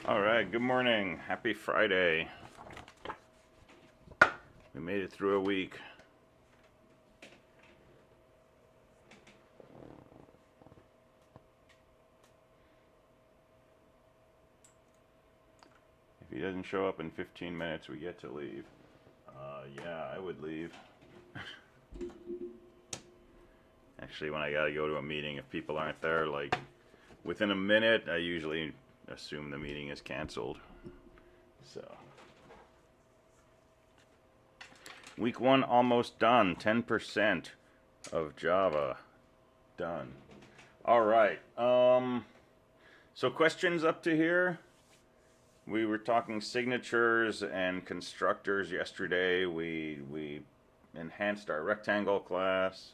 All right, good morning. Happy Friday. We made it through a week. If he doesn't show up in 15 minutes, we get to leave. Yeah, I would leave. Actually, when I gotta go to a meeting, if people aren't there, like, within a minute, I usually assume the meeting is canceled. So. Week 1 almost done. 10% of Java done. All right. So questions up to here? We were talking signatures and constructors yesterday. We enhanced our rectangle class.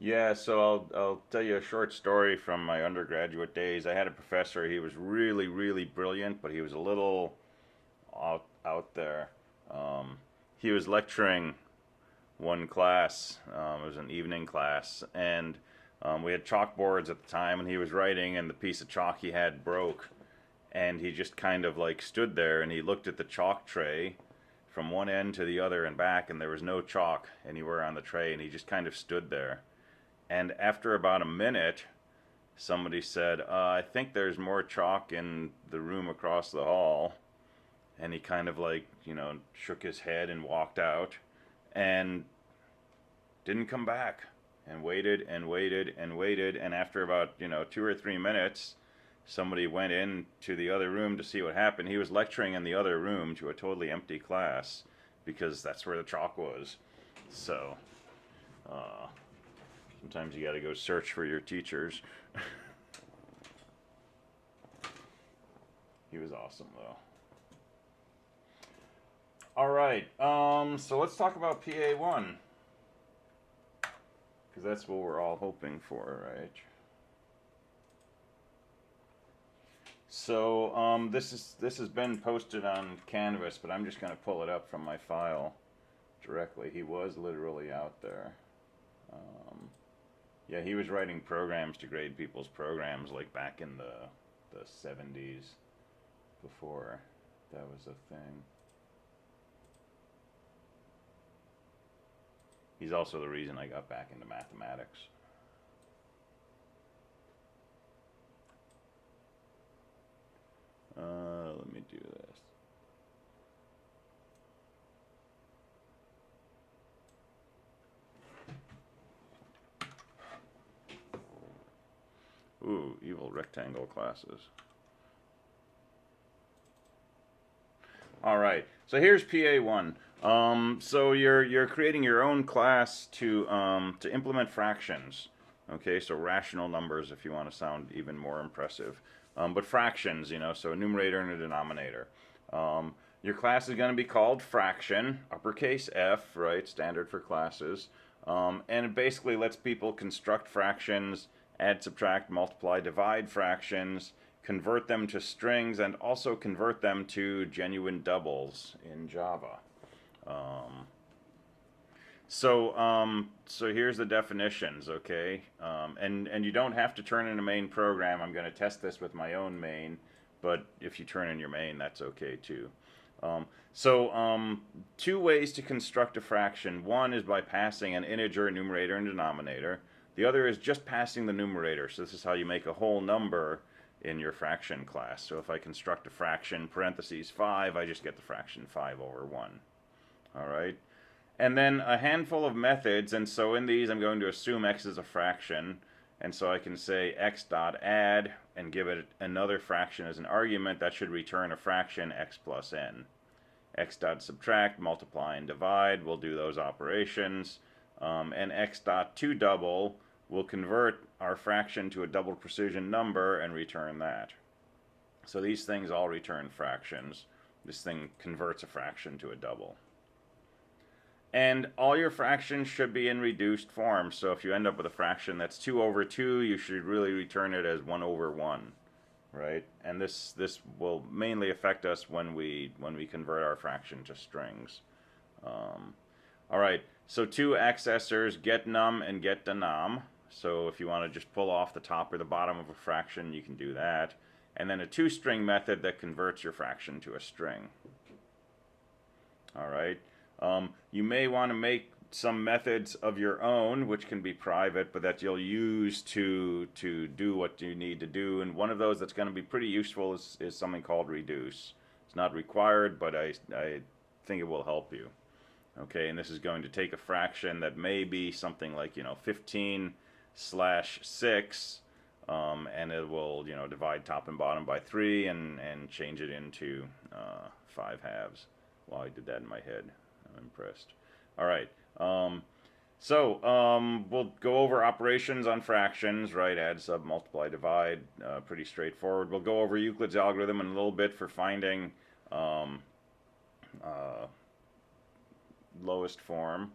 Yeah, so I'll tell you a short story from my undergraduate days. I had a professor. He was really brilliant, but he was a little out there. He was lecturing one class. It was an evening class, and we had chalkboards at the time, and he was writing, and the piece of chalk he had broke, and he just kind of like stood there, and he looked at the chalk tray from one end to the other and back, and there was no chalk anywhere on the tray, and he just kind of stood there. And after about a minute, somebody said, I think there's more chalk in the room across the hall. And he kind of like, shook his head and walked out and didn't come back and waited and waited and waited. And after about, 2 or 3 minutes, somebody went in to the other room to see what happened. He was lecturing in the other room to a totally empty class because that's where the chalk was. So, sometimes you got to go search for your teachers. He was awesome, though. All right, so let's talk about PA1. Because that's what we're all hoping for, right? So this has been posted on Canvas, but I'm just going to pull it up from my file directly. He was literally out there. Yeah, he was writing programs to grade people's programs like back in the 70s, before that was a thing. He's also the reason I got back into mathematics. Let me do this. Ooh, evil rectangle classes. All right, so here's PA1. So you're creating your own class to implement fractions. Okay, so rational numbers, if you want to sound even more impressive. But fractions, so a numerator and a denominator. Your class is going to be called fraction, uppercase F, right, standard for classes. And it basically lets people construct fractions, add, subtract, multiply, divide fractions, convert them to strings, and also convert them to genuine doubles in Java. So here's the definitions, okay? And you don't have to turn in a main program. I'm going to test this with my own main, but if you turn in your main, that's okay too. Two ways to construct a fraction. One is by passing an integer, numerator, and denominator. The other is just passing the numerator. So this is how you make a whole number in your fraction class. So if I construct a fraction, parentheses 5, I just get the fraction 5 over 1. All right? And then a handful of methods, and so in these I'm going to assume x is a fraction, and so I can say x dot add and give it another fraction as an argument. That should return a fraction, x plus n. X dot subtract, multiply, and divide will do those operations, and x dot to double will convert our fraction to a double precision number and return that. So these things all return fractions. This thing converts a fraction to a double. And all your fractions should be in reduced form. So if you end up with a fraction that's 2 over 2, you should really return it as 1 over 1, right? And this will mainly affect us when we convert our fraction to strings. All right, So two accessors, get num and get denom. So if you want to just pull off the top or the bottom of a fraction, you can do that. And then a toString method that converts your fraction to a string. All right. You may want to make some methods of your own, which can be private, but that you'll use to do what you need to do. And one of those that's going to be pretty useful is something called reduce. It's not required, but I think it will help you. Okay, and this is going to take a fraction that may be something like 15/6, and it will divide top and bottom by 3 and change it into 5/2. Wow, I did that in my head. I'm impressed. All right. We'll go over operations on fractions, right? Add, sub, multiply, divide. Pretty straightforward. We'll go over Euclid's algorithm in a little bit for finding lowest form.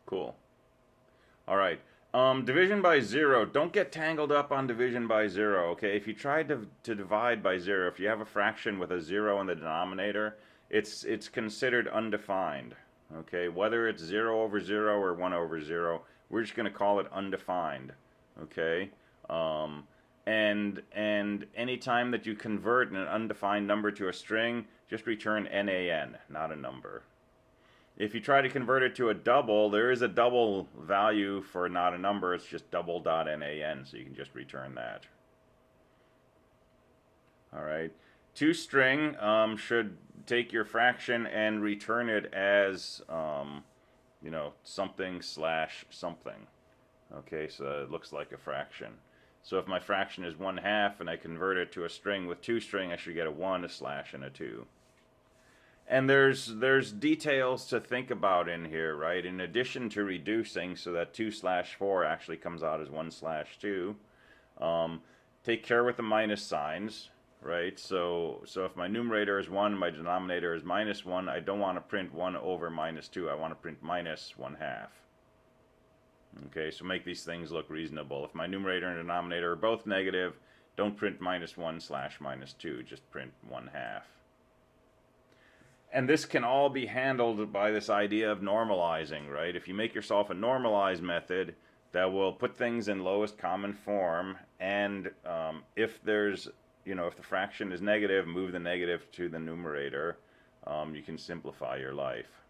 Cool. All right. Division by 0. Don't get tangled up on division by 0, okay? If you try to divide by 0, if you have a fraction with a 0 in the denominator, it's considered undefined, okay? Whether it's 0 over 0 or 1 over 0, we're just going to call it undefined, okay? And any time that you convert an undefined number to a string, just return NaN, not a number. If you try to convert it to a double, there is a double value for not a number. It's just double.NaN, so you can just return that. All right. ToString should take your fraction and return it as, something/something. Okay, so it looks like a fraction. So if my fraction is 1/2 and I convert it to a string with ToString, I should get a 1, a slash, and a 2. And there's details to think about in here, right? In addition to reducing, so that 2/4 actually comes out as 1/2. Take care with the minus signs, right? So if my numerator is 1, my denominator is -1, I don't want to print 1 over -2. I want to print -1/2. Okay, so make these things look reasonable. If my numerator and denominator are both negative, don't print -1/-2, just print 1/2. And this can all be handled by this idea of normalizing, right? If you make yourself a normalize method that will put things in lowest common form, and if there's, if the fraction is negative, move the negative to the numerator, you can simplify your life.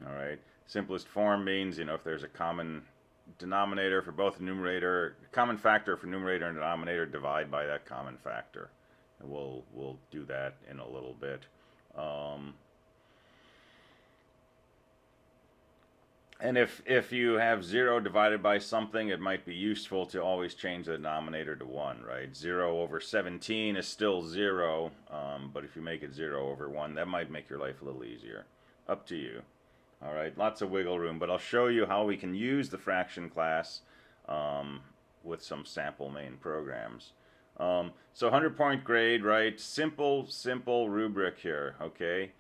All right. Simplest form means, if there's a common denominator for both the numerator, common factor for numerator and denominator, divide by that common factor. And we'll do that in a little bit. And if you have 0 divided by something, it might be useful to always change the denominator to 1, right? 0 over 17 is still 0, but if you make it 0 over 1, that might make your life a little easier. Up to you. All right, lots of wiggle room, but I'll show you how we can use the fraction class with some sample main programs. So 100-point grade, right? Simple rubric here, okay?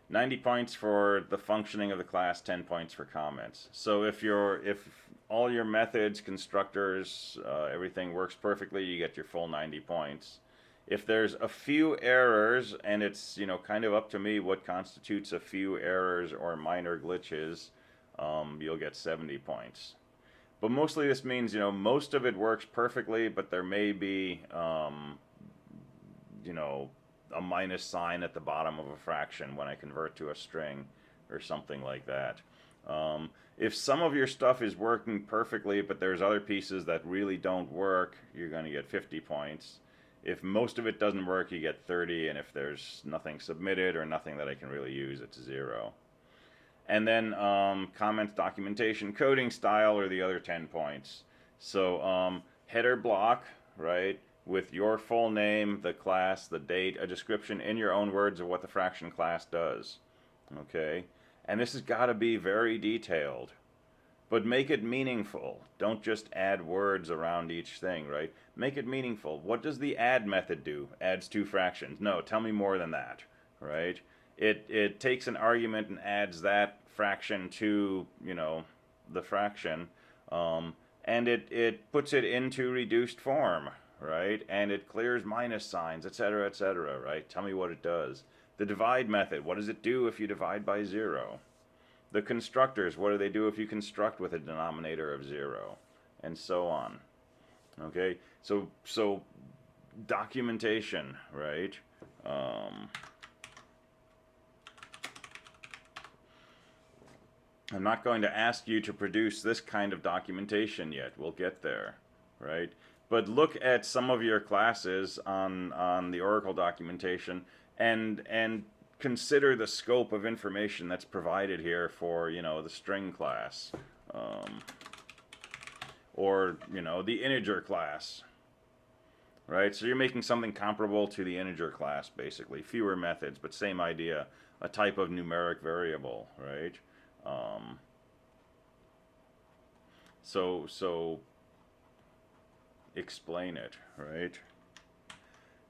90 points for the functioning of the class, 10 points for comments. So if all your methods, constructors, everything works perfectly, you get your full 90 points. If there's a few errors, and it's kind of up to me what constitutes a few errors or minor glitches, you'll get 70 points. But mostly this means, most of it works perfectly, but there may be, a minus sign at the bottom of a fraction when I convert to a string or something like that. If some of your stuff is working perfectly, but there's other pieces that really don't work, you're going to get 50 points. If most of it doesn't work, you get 30, and if there's nothing submitted or nothing that I can really use, it's 0. And then comments, documentation, coding style are the other 10 points. So header block, right, with your full name, the class, the date, a description in your own words of what the fraction class does. Okay? And this has got to be very detailed. But make it meaningful. Don't just add words around each thing, right? Make it meaningful. What does the add method do? Adds 2 fractions. No, tell me more than that, right? It takes an argument and adds that fraction to, the fraction, and it puts it into reduced form, right? And it clears minus signs, etc., right? Tell me what it does. The divide method, what does it do if you divide by 0? The constructors, what do they do if you construct with a denominator of 0? And so on. Okay, so documentation, right? I'm not going to ask you to produce this kind of documentation yet. We'll get there, right? But look at some of your classes on the Oracle documentation and consider the scope of information that's provided here for, you know, the string class, or, you know, the integer class, right? So you're making something comparable to the integer class, basically. Fewer methods, but same idea. A type of numeric variable, right? So explain it, right?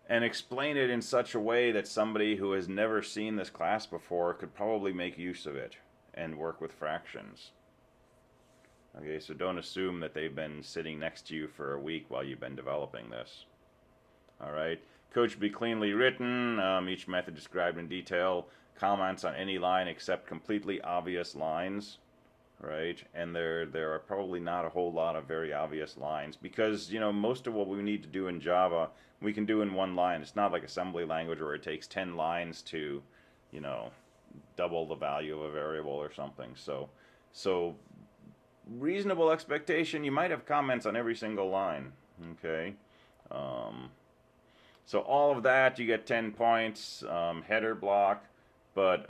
And explain it in such a way that somebody who has never seen this class before could probably make use of it and work with fractions. Okay, so don't assume that they've been sitting next to you for a week while you've been developing this. All right, code should be cleanly written, each method described in detail, comments on any line except completely obvious lines, right? And there are probably not a whole lot of very obvious lines, because, you know, most of what we need to do in Java we can do in one line. It's not like assembly language where it takes 10 lines to, you know, double the value of a variable or something. So reasonable expectation, you might have comments on every single line, okay? So all of that, you get 10 points, header block, but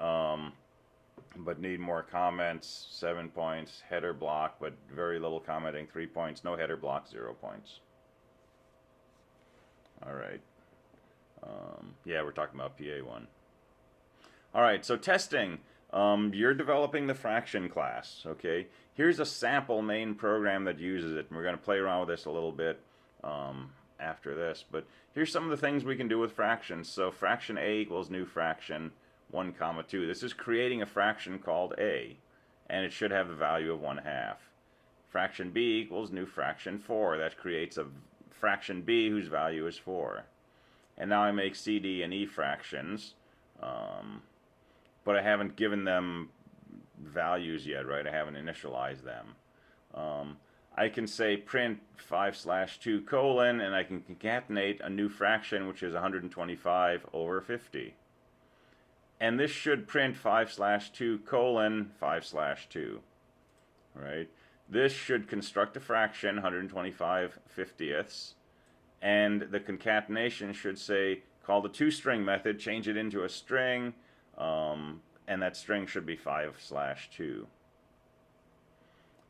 need more comments, 7 points, header block, but very little commenting, 3 points, no header block, 0 points. All right. Yeah, we're talking about PA1. All right, so testing. You're developing the fraction class, okay? Here's a sample main program that uses it, and we're going to play around with this a little bit after this. But here's some of the things we can do with fractions. So fraction a equals new fraction 1 comma 2. This is creating a fraction called a, and it should have the value of 1/2. Fraction b equals new fraction 4. That creates a fraction b whose value is 4. And now I make c, d, and e fractions, but I haven't given them values yet, right? I haven't initialized them. I can say print 5/2 colon, and I can concatenate a new fraction, which is 125 over 50. And this should print 5/2 colon 5/2, right? This should construct a fraction, 125 50ths, and the concatenation should say, call the toString method, change it into a string, and that string should be 5/2.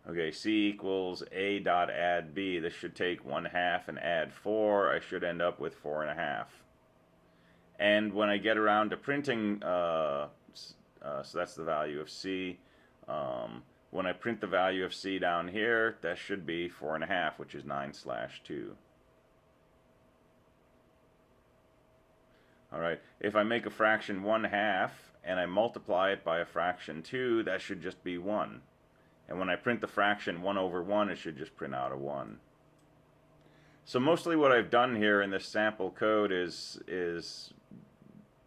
Okay, c equals a dot add b. This should take 1/2 and add 4. I should end up with 4.5. And when I get around to printing, so that's the value of c. When I print the value of c down here, that should be 4.5, which is 9/2. All right, if I make a fraction 1/2 and I multiply it by a fraction 2, that should just be 1. And when I print the fraction 1/1, it should just print out a 1. So mostly what I've done here in this sample code is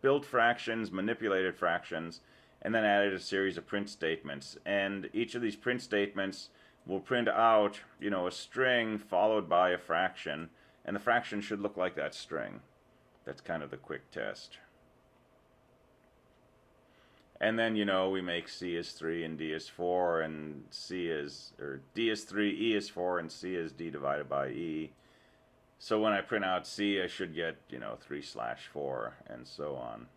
built fractions, manipulated fractions, and then added a series of print statements. And each of these print statements will print out, you know, a string followed by a fraction, and the fraction should look like that string. That's kind of the quick test. And then, you know, we make c is 3 and d is 4, and d is 3, e is 4, and c is d divided by e. So when I print out c, I should get, you know, 3/4, and so on.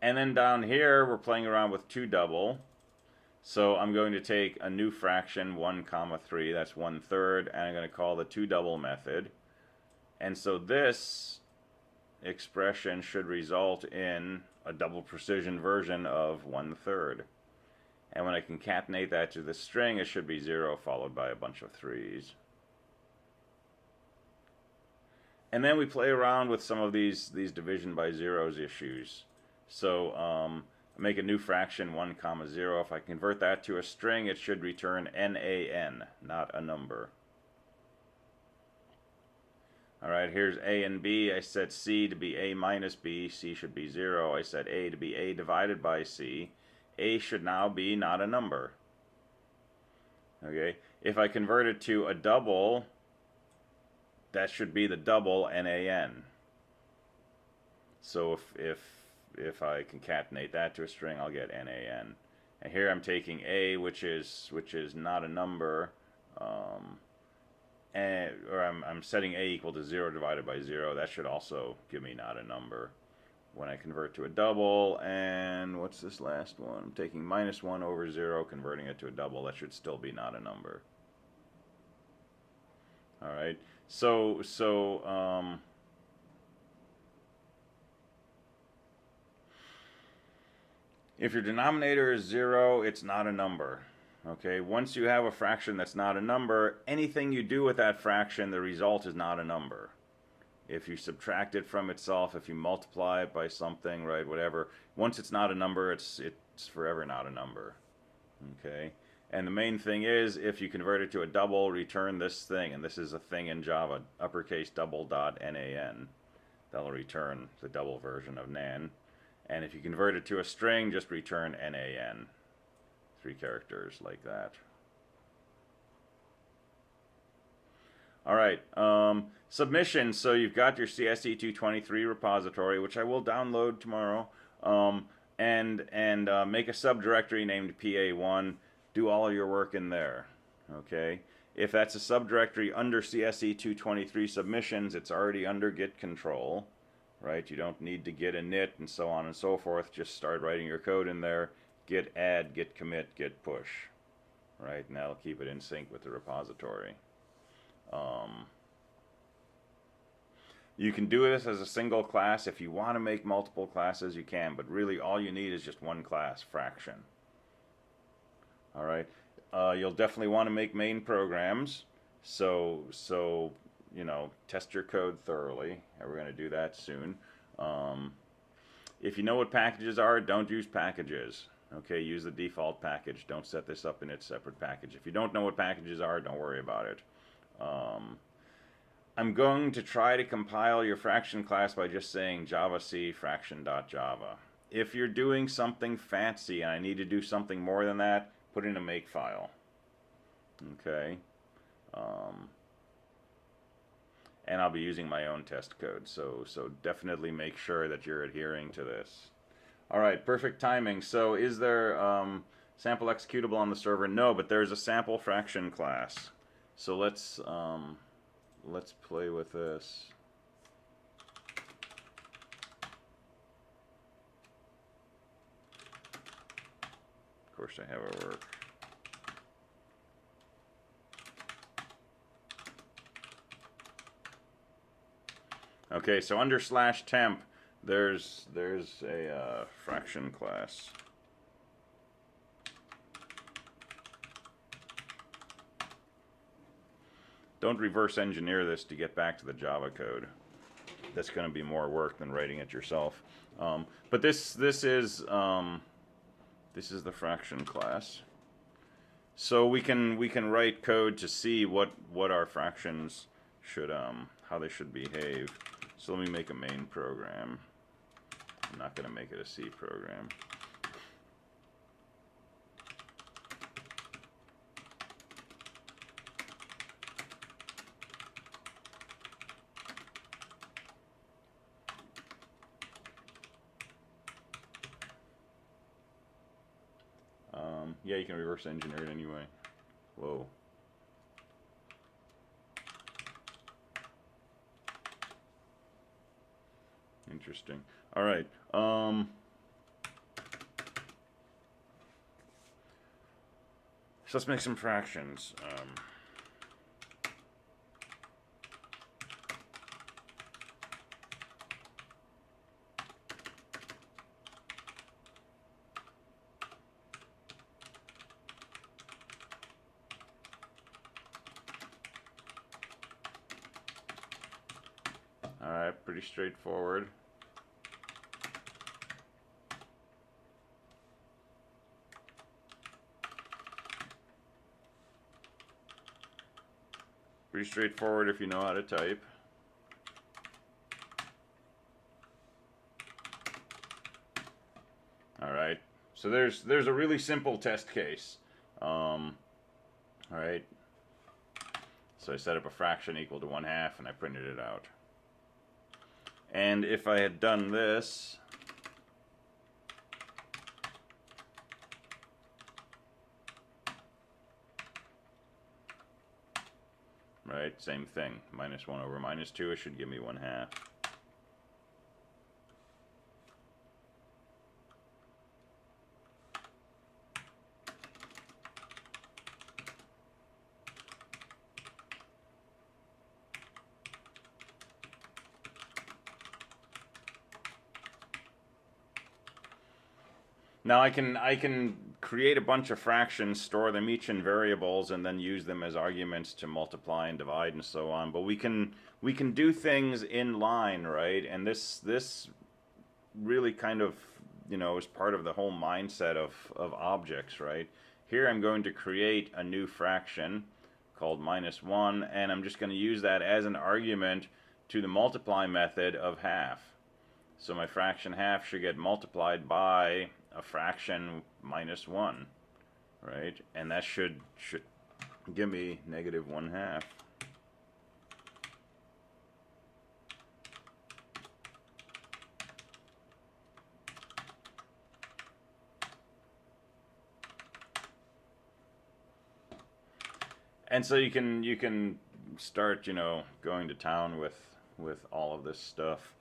And then down here, we're playing around with 2 double. So I'm going to take a new fraction, 1 comma 3, that's 1/3, and I'm going to call the 2 double method. And so this expression should result in a double precision version of 1/3. And when I concatenate that to the string, it should be 0 followed by a bunch of 3s. And then we play around with some of these division by zeros issues. So make a new fraction 1 comma 0. If I convert that to a string, it should return NaN, not a number. All right, here's a and b. I set c to be a minus b. C should be 0. I set a to be a divided by c. A should now be not a number. Okay, if I convert it to a double, that should be the double NaN. So if I concatenate that to a string, I'll get NaN. And here I'm taking a, which is not a number, or I'm setting a equal to 0 divided by 0. That should also give me not a number. When I convert to a double, and what's this last one? I'm taking minus 1 over 0, converting it to a double. That should still be not a number. All right. So if your denominator is 0, it's not a number. Okay, once you have a fraction that's not a number, anything you do with that fraction, the result is not a number. If you subtract it from itself, if you multiply it by something, right, whatever, once it's not a number, it's forever not a number. Okay, and the main thing is, if you convert it to a double, return this thing, and this is a thing in Java, uppercase double dot NaN. That'll return the double version of nan. And if you convert it to a string, just return NaN. 3 characters like that. All right, submission. So you've got your CSE223 repository, which I will download tomorrow, and make a subdirectory named PA1. Do all of your work in there. Okay. If that's a subdirectory under CSE223 submissions, it's already under Git control, right? You don't need to git init and so on and so forth. Just start writing your code in there. Git add, git commit, git push, right? And that'll keep it in sync with the repository. You can do this as a single class. If you want to make multiple classes, you can, but really all you need is just one class, fraction. All right. You'll definitely want to make main programs. So you know, test your code thoroughly. And we're going to do that soon. If you know what packages are, don't use packages. Okay, use the default package. Don't set this up in its separate package. If you don't know what packages are, don't worry about it. I'm going to try to compile your fraction class by just saying javac fraction.java. If you're doing something fancy and I need to do something more than that, put in a makefile. Okay. And I'll be using my own test code, so definitely make sure that you're adhering to this. All right, perfect timing. So is there sample executable on the server? No, but there's a sample fraction class. So let's play with this. Of course, I have it work. Okay, so under /temp, there's a fraction class. Don't reverse engineer this to get back to the Java code. That's going to be more work than writing it yourself. But this is the fraction class. So we can write code to see what our fractions should how they should behave. So let me make a main program. I'm not going to make it a C program. Yeah, you can reverse engineer it anyway. Whoa. Interesting. All right. So let's make some fractions. All right, pretty straightforward. Pretty straightforward if you know how to type. All right. So there's a really simple test case. All right. So I set up a fraction equal to 1/2 and I printed it out. And if I had done this, right, same thing. -1 over -2, it should give me 1/2. Now I can create a bunch of fractions, store them each in variables, and then use them as arguments to multiply and divide and so on. But we can do things in line, right? And this really kind of, you know, is part of the whole mindset of objects, right? Here I'm going to create a new fraction called -1, and I'm just going to use that as an argument to the multiply method of half. So my fraction half should get multiplied by a fraction -1, right? And that should give me -1/2. And so you can start, you know, going to town with all of this stuff.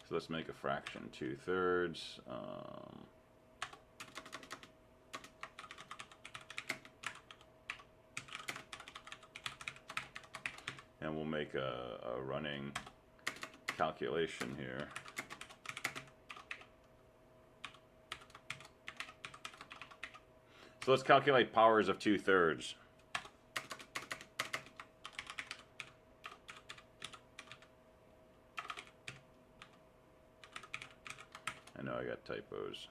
So let's make a fraction 2/3. And we'll make a running calculation here. So let's calculate powers of 2/3. I know I got typos.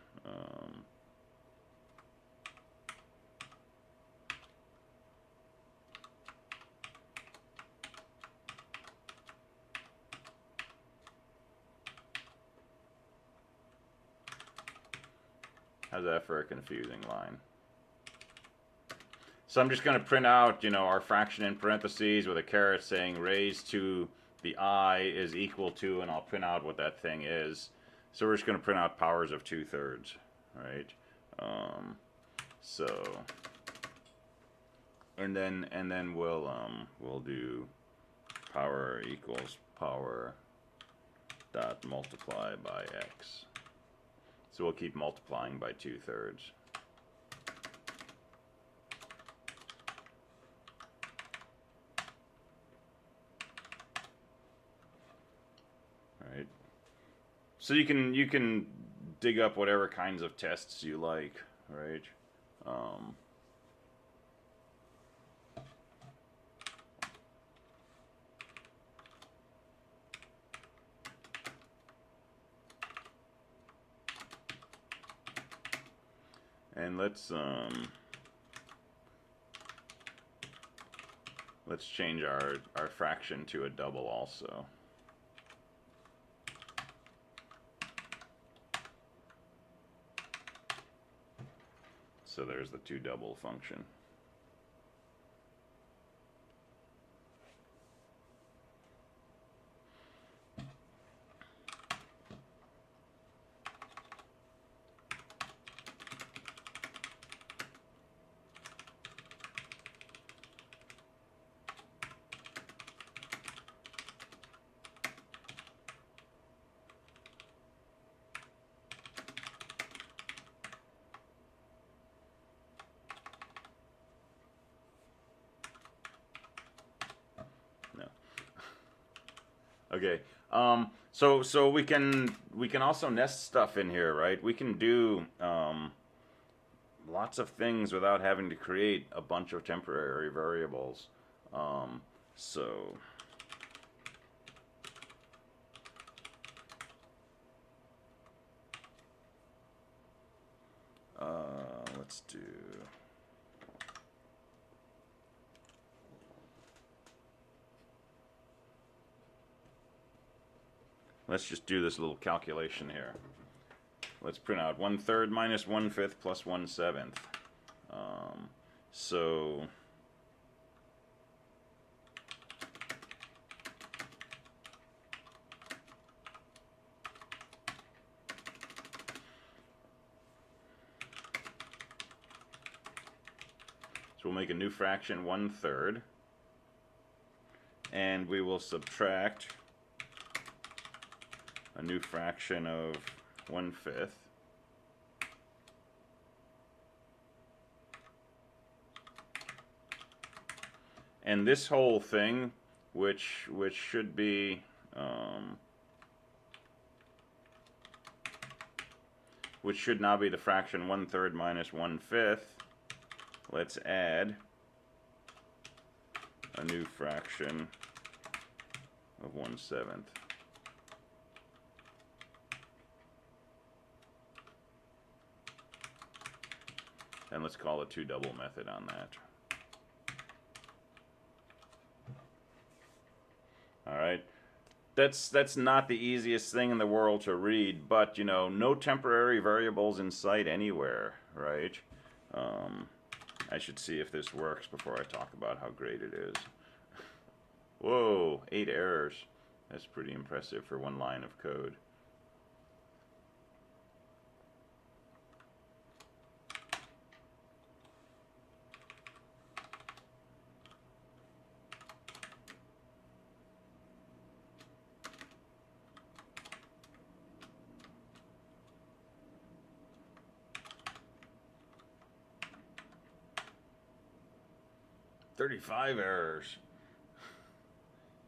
How's that for a confusing line? So I'm just going to print out, you know, our fraction in parentheses with a caret saying raised to the I is equal to, and I'll print out what that thing is. So we're just going to print out powers of 2/3, right? So, and then we'll do power equals power dot multiply by x. So we'll keep multiplying by 2/3. Right. So you can dig up whatever kinds of tests you like, right? And let's change our fraction to a double also. So there's the 2 double function. Okay. So we can also nest stuff in here, right? We can do lots of things without having to create a bunch of temporary variables. So let's just do this little calculation here. Let's print out 1/3 minus 1/5 plus 1/7. So we'll make a new fraction 1/3, and we will subtract a new fraction of 1/5. And this whole thing, which should be which should now be the fraction 1/3 minus 1/5. Let's add a new fraction of 1/7. And let's call it 2-double method on that. All right. That's not the easiest thing in the world to read, but you know, no temporary variables in sight anywhere, right? I should see if this works before I talk about how great it is. Whoa, 8 errors. That's pretty impressive for one line of code. "35 errors.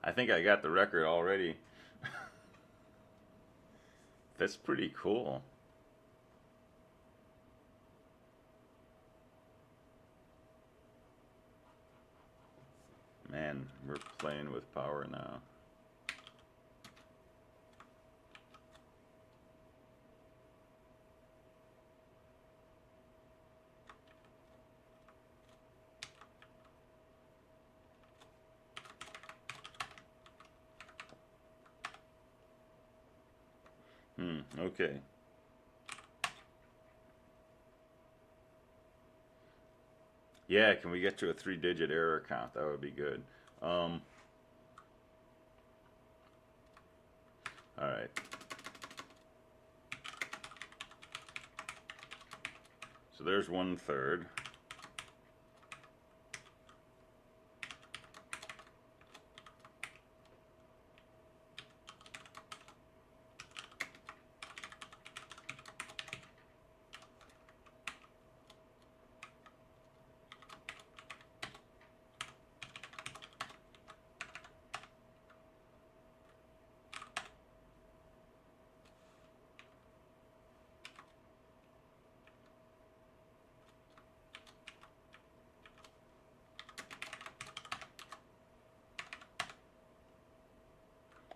I think I got the record already. That's pretty cool. Man, we're playing with power now. Okay. Yeah, can we get to a 3-digit error count? That would be good. All right. So there's 1/3.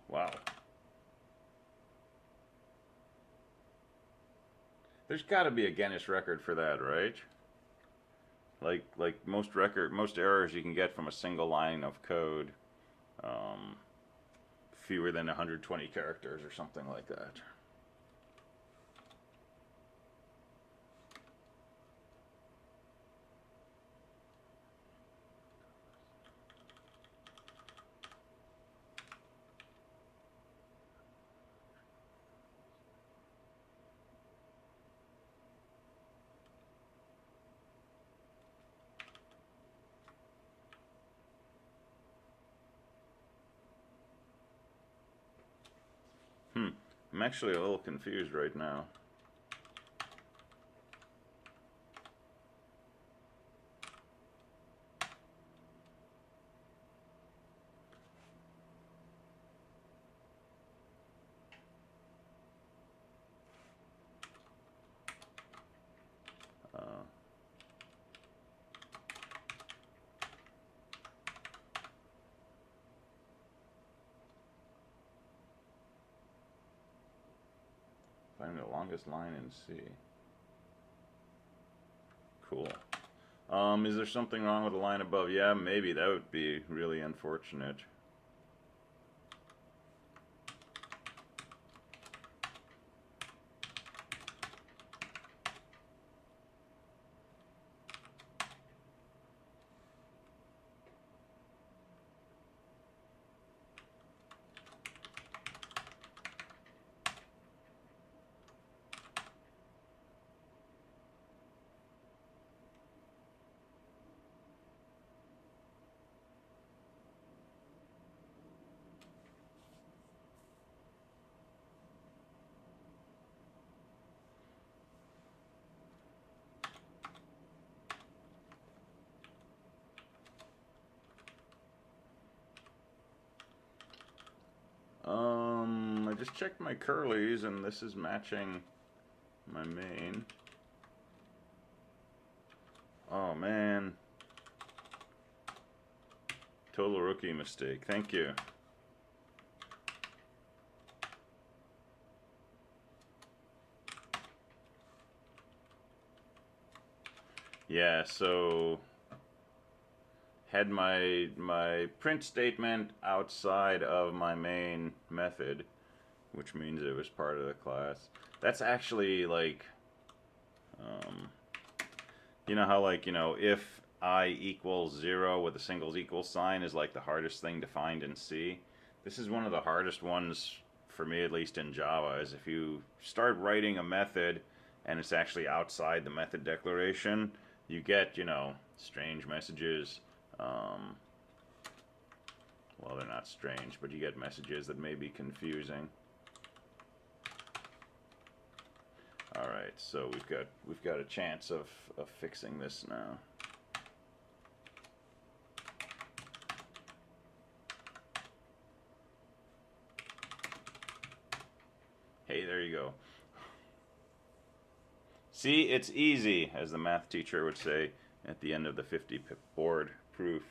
Wow. There's got to be a Guinness record for that, right? Like most errors you can get from a single line of code, fewer than 120 characters or something like that. I'm actually a little confused right now. Find the longest line in C. Cool. Is there something wrong with the line above? Yeah, maybe. That would be really unfortunate. I just checked my curlies, and this is matching my main. Oh, man. Total rookie mistake. Thank you. Yeah, so had my print statement outside of my main method, which means it was part of the class. That's actually like, you know how like, if I equals 0 with a singles equal sign is like the hardest thing to find in C. This is one of the hardest ones for me, at least in Java, is if you start writing a method and it's actually outside the method declaration, you get, strange messages. Well, they're not strange, but you get messages that may be confusing. All right, so we've got a chance of fixing this now. Hey, there you go. See, it's easy, as the math teacher would say at the end of the 50-pip board proof.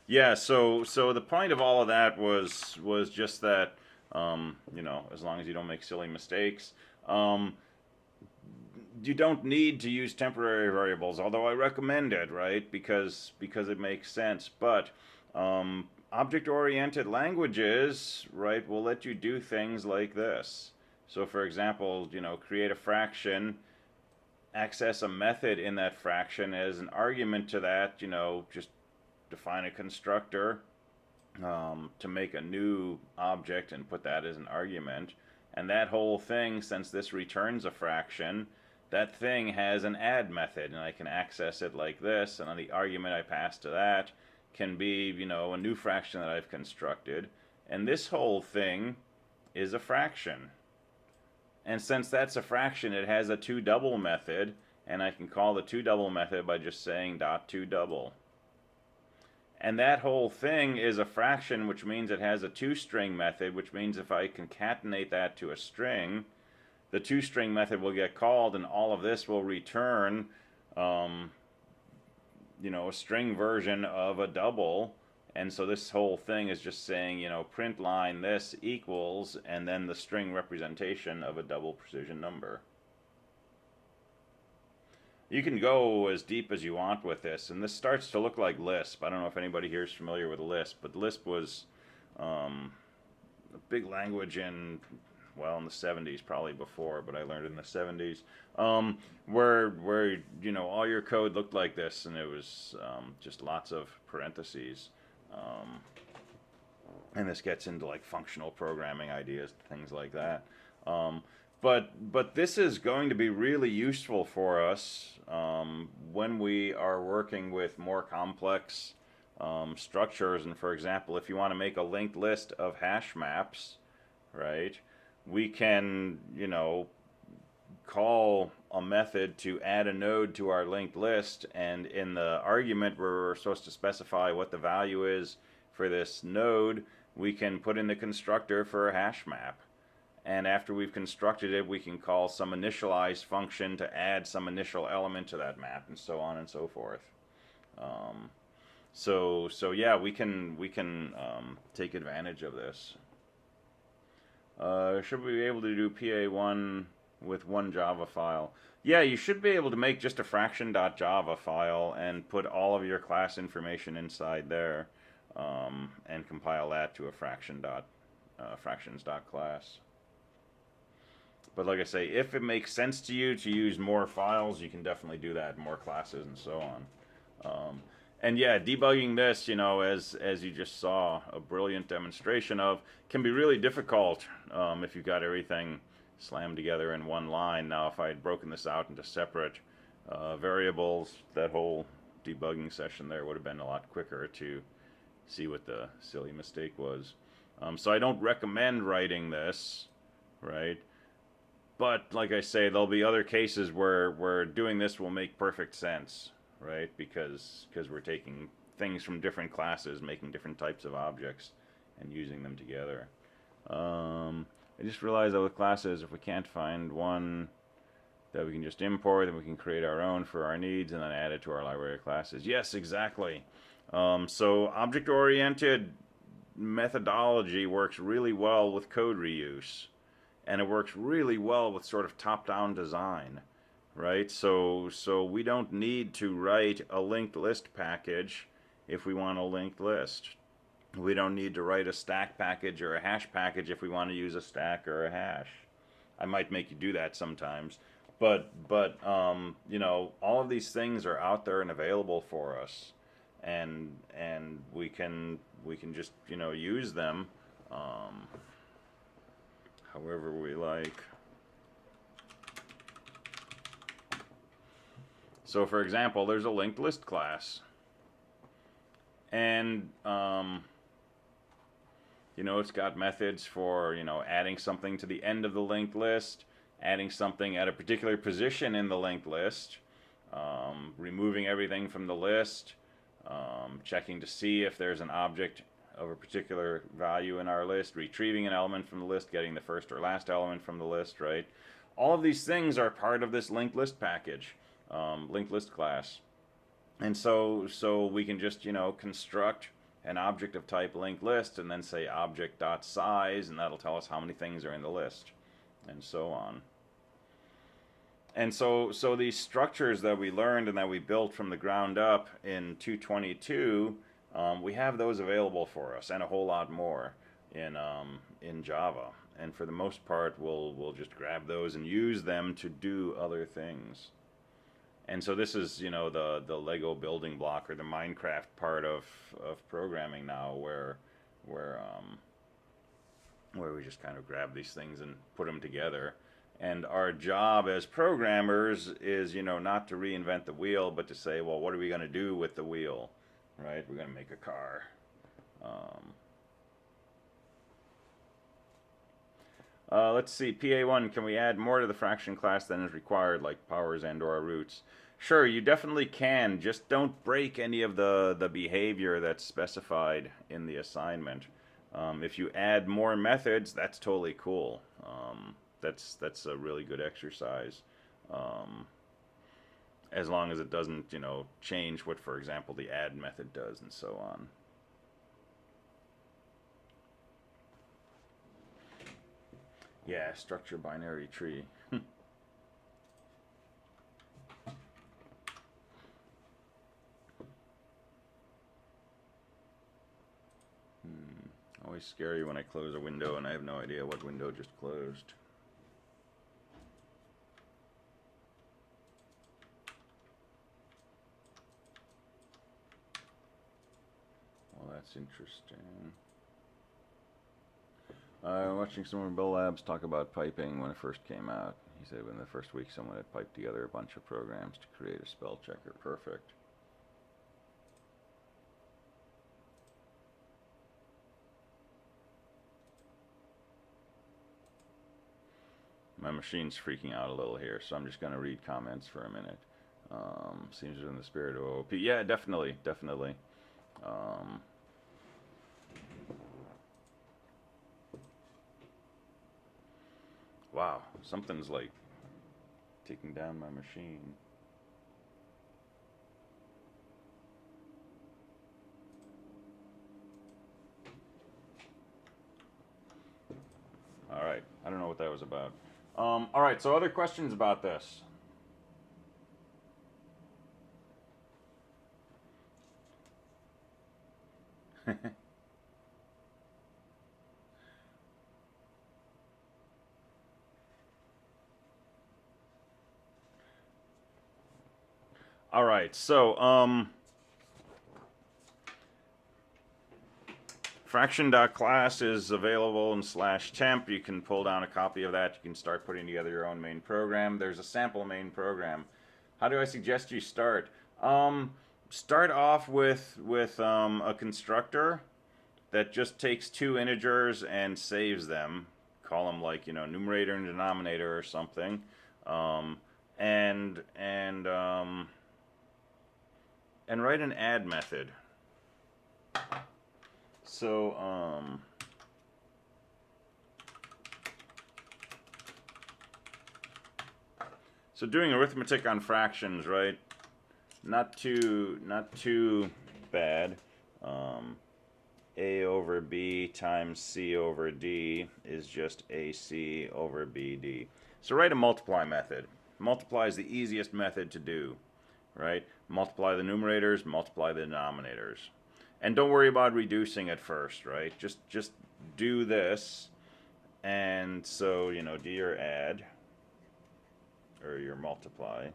Yeah, so the point of all of that was just that, as long as you don't make silly mistakes, you don't need to use temporary variables, although I recommend it, right? Because it makes sense. But object-oriented languages, right, will let you do things like this. So, for example, create a fraction, access a method in that fraction as an argument to that, just define a constructor to make a new object and put that as an argument. And that whole thing, since this returns a fraction, that thing has an add method, and I can access it like this, and then the argument I pass to that can be, a new fraction that I've constructed. And this whole thing is a fraction. And since that's a fraction, it has a toDouble method, and I can call the toDouble method by just saying .toDouble. And that whole thing is a fraction, which means it has a toString method, which means if I concatenate that to a string, the toString method will get called, and all of this will return, a string version of a double. And so this whole thing is just saying, print line this equals, and then the string representation of a double precision number. You can go as deep as you want with this, and this starts to look like Lisp. I don't know if anybody here is familiar with Lisp, but Lisp was a big language in the 70s, probably before, but I learned in the 70s, where all your code looked like this, and it was just lots of parentheses. And this gets into like functional programming ideas, things like that. But this is going to be really useful for us when we are working with more complex structures. And for example, if you want to make a linked list of hash maps, right, we can, call a method to add a node to our linked list, and in the argument we're supposed to specify what the value is for this node. We can put in the constructor for a hash map, and after we've constructed it, we can call some initialize function to add some initial element to that map, and so on and so forth. So yeah, we can take advantage of this. Should we be able to do PA1 with one Java file. Yeah, you should be able to make just a fraction.java file and put all of your class information inside there, and compile that to a fractions.class. But like I say, if it makes sense to you to use more files, you can definitely do that, more classes and so on. And yeah, debugging this, as you just saw, a brilliant demonstration of, can be really difficult if you've got everything slammed together in one line. Now, if I had broken this out into separate variables, that whole debugging session there would have been a lot quicker to see what the silly mistake was. So I don't recommend writing this, right? But like I say, there'll be other cases where doing this will make perfect sense, right? Because we're taking things from different classes, making different types of objects, and using them together. I just realized that with classes, if we can't find one that we can just import, then we can create our own for our needs and then add it to our library of classes. Yes, exactly. So object-oriented methodology works really well with code reuse. And it works really well with sort of top-down design, right? So we don't need to write a linked list package if we want a linked list. We don't need to write a stack package or a hash package if we want to use a stack or a hash. I might make you do that sometimes, but all of these things are out there and available for us, and we can just use them. However we like. So for example, there's a linked list class. And, it's got methods for, adding something to the end of the linked list, adding something at a particular position in the linked list, removing everything from the list, checking to see if there's an object of a particular value in our list, retrieving an element from the list, getting the first or last element from the list, right? All of these things are part of this linked list package, linked list class. And so we can just, construct an object of type linked list and then say object.size, and that'll tell us how many things are in the list, and so on. And so these structures that we learned and that we built from the ground up in 222, we have those available for us, and a whole lot more in Java. And for the most part, we'll just grab those and use them to do other things. And so this is, the Lego building block, or the Minecraft part of programming now, where we just kind of grab these things and put them together. And our job as programmers is, not to reinvent the wheel, but to say, well, what are we going to do with the wheel? Right? We're going to make a car. Let's see, PA1, can we add more to the fraction class than is required, like powers and or roots? Sure, you definitely can. Just don't break any of the behavior that's specified in the assignment. If you add more methods, that's totally cool. That's a really good exercise. As long as it doesn't, change what, for example, the add method does and so on. Yeah, structure binary tree. Always scary when I close a window and I have no idea what window just closed. Well, that's interesting. Watching some of Bill Labs talk about piping when it first came out. He said in the first week someone had piped together a bunch of programs to create a spell checker. Perfect. My machine's freaking out a little here, so I'm just going to read comments for a minute. Seems in the spirit of OOP. Yeah, definitely. Wow, something's like taking down my machine. All right, I don't know what that was about. All right, so other questions about this? All right, so Fraction.class is available in /temp. You can pull down a copy of that. You can start putting together your own main program. There's a sample main program. How do I suggest you start? Start off with a constructor that just takes two integers and saves them. Call them like, you know, numerator and denominator or something. Um, and and um, and write an add method. So so doing arithmetic on fractions, right? Not too bad. A over B times C over D is just AC over BD. So write a multiply method. Multiply is the easiest method to do, right? Multiply the numerators, multiply the denominators. And don't worry about reducing at first, right? Just do this. And so, you know, do your add or your multiply.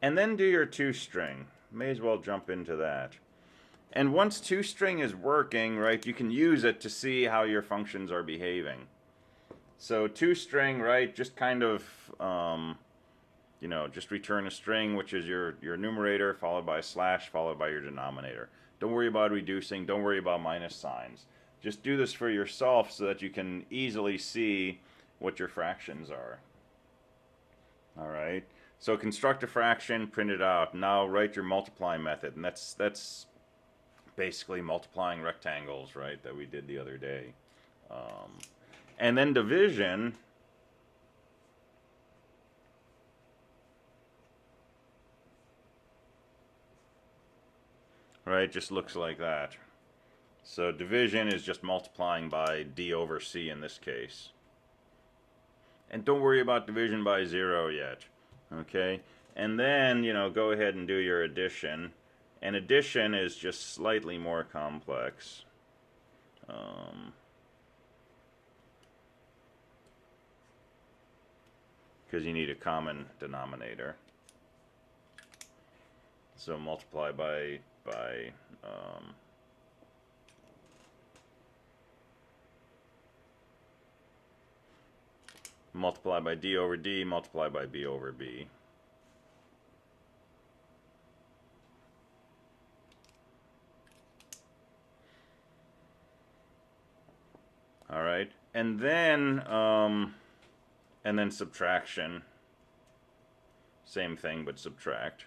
And then do your toString. May as well jump into that. And once toString is working, right, you can use it to see how your functions are behaving. So toString, right, just kind of, you know, just return a string, which is your numerator, followed by a slash, followed by your denominator. Don't worry about reducing. Don't worry about minus signs. Just do this for yourself so that you can easily see what your fractions are. All right. So construct a fraction, print it out. Now write your multiply method, and that's basically multiplying rectangles, right, that we did the other day. And then division, right, just looks like that. So division is just multiplying by D over C in this case. And don't worry about division by 0 yet, okay? And then, you know, go ahead and do your addition. And addition is just slightly more complex. Because you need a common denominator. So multiply by multiply by D over D, multiply by B over B. All right, and then subtraction. Same thing, but subtract.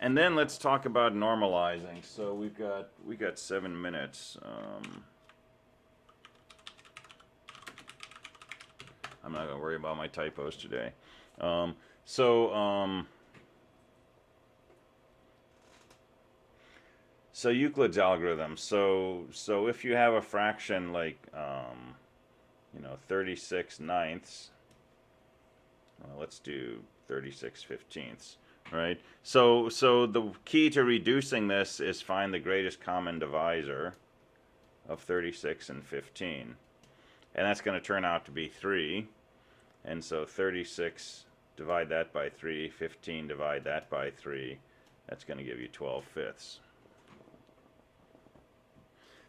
And then let's talk about normalizing. So we got 7 minutes. I'm not gonna worry about my typos today. So Euclid's algorithm. So if you have a fraction like you know, 36/9, well, let's do 36/15, right? So the key to reducing this is find the greatest common divisor of 36 and 15. And that's going to turn out to be 3. And so 36, divide that by 3, 15, divide that by 3. That's going to give you 12/5.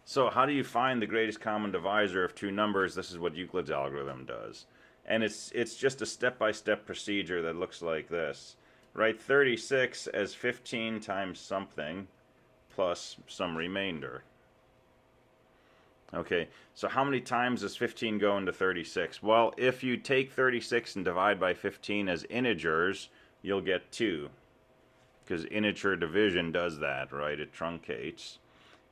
So how do you find the greatest common divisor of two numbers? This is what Euclid's algorithm does. And it's just a step-by-step procedure that looks like this. Write 36 as 15 times something plus some remainder. Okay, so how many times does 15 go into 36? Well, if you take 36 and divide by 15 as integers, you'll get 2. Because integer division does that, right? It truncates.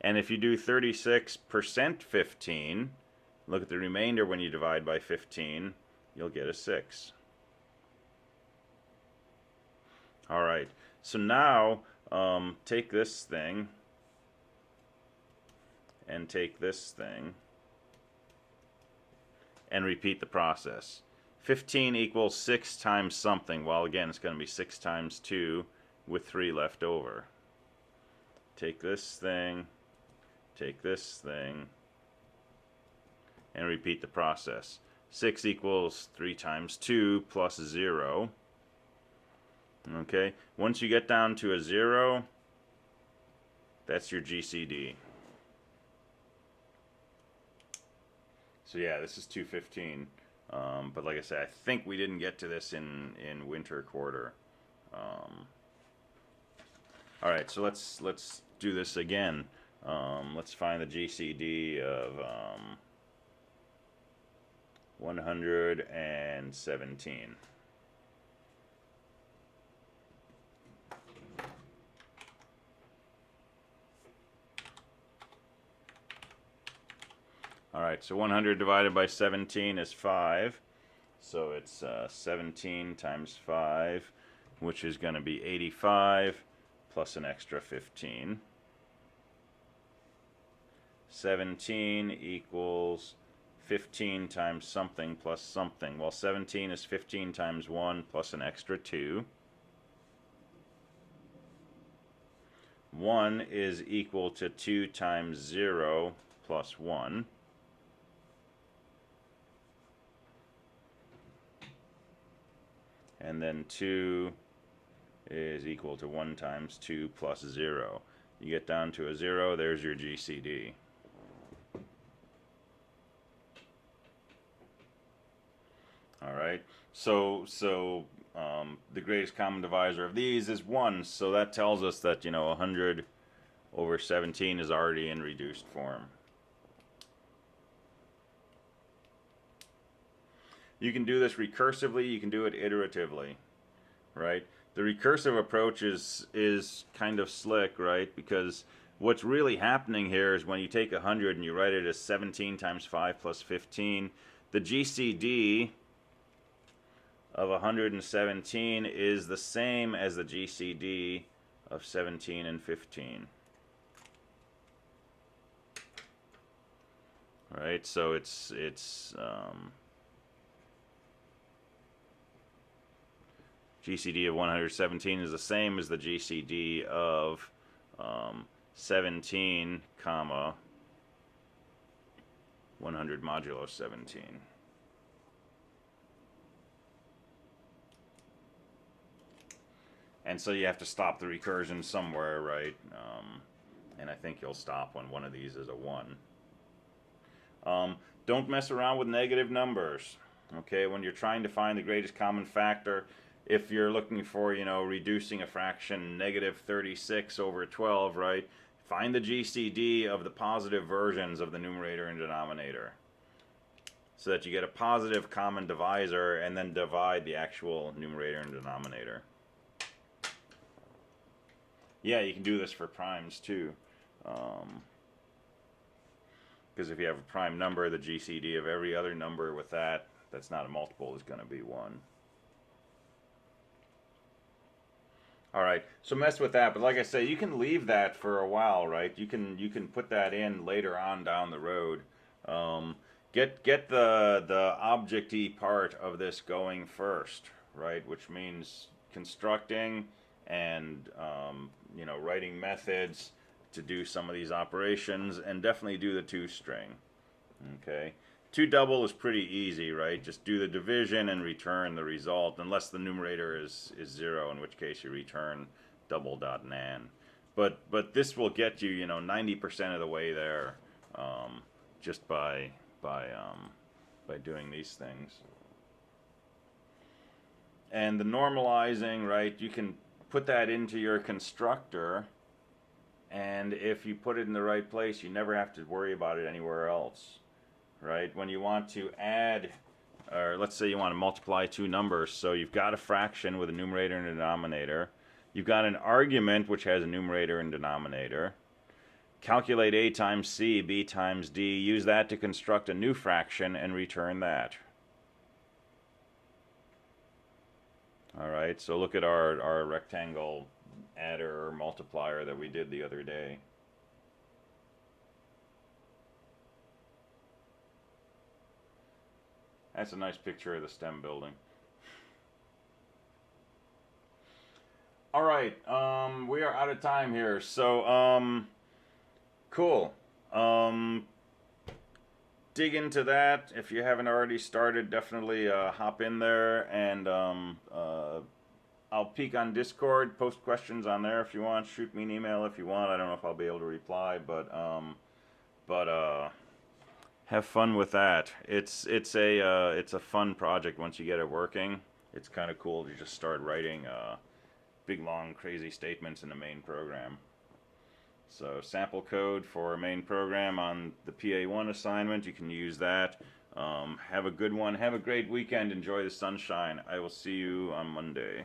And if you do 36% 15, look at the remainder when you divide by 15, you'll get a 6. All right, so now take this thing and take this thing and repeat the process. 15 equals 6 times something. Well, again, it's going to be 6 times 2 with 3 left over. Take this thing, and repeat the process. 6 equals 3 times 2 plus 0. Okay, once you get down to a 0, that's your GCD. So yeah, this is 215. But like I said, I think we didn't get to this in winter quarter. All right, so let's do this again. Let's find the GCD of 117. All right, so 100 divided by 17 is 5. So it's 17 times 5, which is going to be 85, plus an extra 15. 17 equals 15 times something plus something. Well, 17 is 15 times 1 plus an extra 2. 1 is equal to 2 times 0 plus 1. And then 2 is equal to 1 times 2 plus 0. You get down to a 0, there's your GCD. All right, so the greatest common divisor of these is 1, so that tells us that, 100 over 17 is already in reduced form. You can do this recursively, you can do it iteratively, right? The recursive approach is kind of slick, right? Because what's really happening here is when you take 100 and you write it as 17 times 5 plus 15, the GCD of 117 is the same as the GCD of 17 and 15. Right, so it's GCD of 117 is the same as the GCD of 17, comma 100 modulo 17. And so you have to stop the recursion somewhere, right? And I think you'll stop when one of these is a 1. Don't mess around with negative numbers. Okay, when you're trying to find the greatest common factor, if you're looking for, reducing a fraction negative 36 over 12, right? Find the GCD of the positive versions of the numerator and denominator, so that you get a positive common divisor and then divide the actual numerator and denominator. Yeah, you can do this for primes too. Because if you have a prime number, the GCD of every other number with that's not a multiple is going to be 1. All right, so mess with that. But like I say, you can leave that for a while, right? You can put that in later on down the road. Get the object-y part of this going first, right? Which means constructing and writing methods to do some of these operations, and definitely do the 2-string. Okay, 2 double is pretty easy, right? Just do the division and return the result, unless the numerator is 0, in which case you return double.nan. But this will get you 90% of the way there, just by doing these things. And the normalizing, right? You can put that into your constructor, and if you put it in the right place, you never have to worry about it anywhere else, right? When you want to add, or let's say you want to multiply 2 numbers, so you've got a fraction with a numerator and a denominator, you've got an argument which has a numerator and denominator. Calculate a times c, b times d, use that to construct a new fraction and return that. All right, so look at our rectangle adder or multiplier that we did the other day. That's a nice picture of the STEM building. All right, we are out of time here. So, cool. Dig into that. If you haven't already started, definitely hop in there, and I'll peek on Discord, post questions on there if you want. Shoot me an email if you want. I don't know if I'll be able to reply, but have fun with that. It's a fun project once you get it working. It's kind of cool to just start writing big, long, crazy statements in the main program. So sample code for a main program on the PA1 assignment. You can use that. Have a good one. Have a great weekend. Enjoy the sunshine. I will see you on Monday.